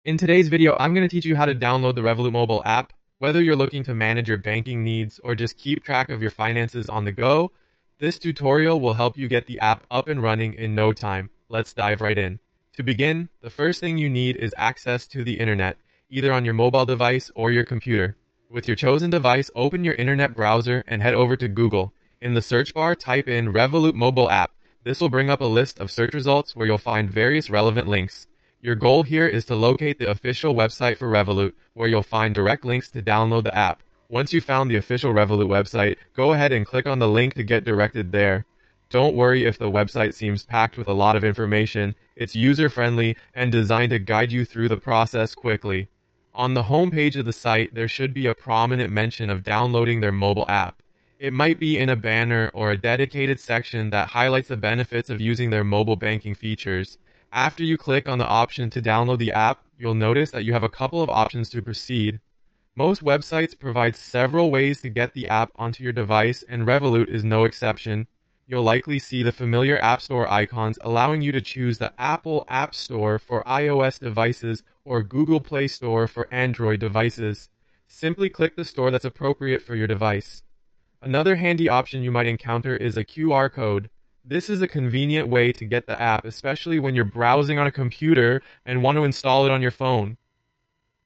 In today's video, I'm going to teach you how to download the Revolut mobile app. Whether you're looking to manage your banking needs or just keep track of your finances on the go, this tutorial will help you get the app up and running in no time. Let's dive right in. To begin, the first thing you need is access to the internet, either on your mobile device or your computer. With your chosen device, open your internet browser and head over to Google. In the search bar, type in Revolut mobile app. This will bring up a list of search results where you'll find various relevant links. Your goal here is to locate the official website for Revolut, where you'll find direct links to download the app. Once you've found the official Revolut website, go ahead and click on the link to get directed there. Don't worry if the website seems packed with a lot of information. It's user-friendly and designed to guide you through the process quickly. On the home page of the site, there should be a prominent mention of downloading their mobile app. It might be in a banner or a dedicated section that highlights the benefits of using their mobile banking features. After you click on the option to download the app, you'll notice that you have a couple of options to proceed. Most websites provide several ways to get the app onto your device, and Revolut is no exception. You'll likely see the familiar App Store icons allowing you to choose the Apple App Store for iOS devices or Google Play Store for Android devices. Simply click the store that's appropriate for your device. Another handy option you might encounter is a QR code. This is a convenient way to get the app, especially when you're browsing on a computer and want to install it on your phone.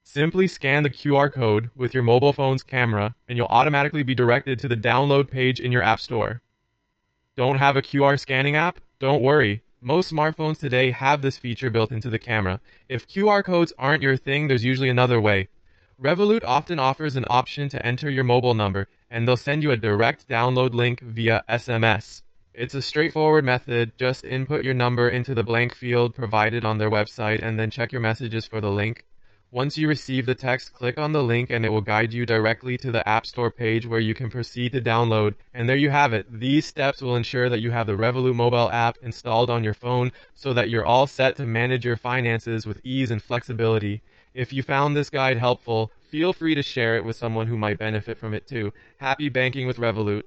Simply scan the QR code with your mobile phone's camera, and you'll automatically be directed to the download page in your App Store. Don't have a QR scanning app? Don't worry. Most smartphones today have this feature built into the camera. If QR codes aren't your thing, there's usually another way. Revolut often offers an option to enter your mobile number, and they'll send you a direct download link via SMS. It's a straightforward method. Just input your number into the blank field provided on their website and then check your messages for the link. Once you receive the text, click on the link and it will guide you directly to the App Store page where you can proceed to download. And there you have it. These steps will ensure that you have the Revolut mobile app installed on your phone so that you're all set to manage your finances with ease and flexibility. If you found this guide helpful, feel free to share it with someone who might benefit from it too. Happy banking with Revolut.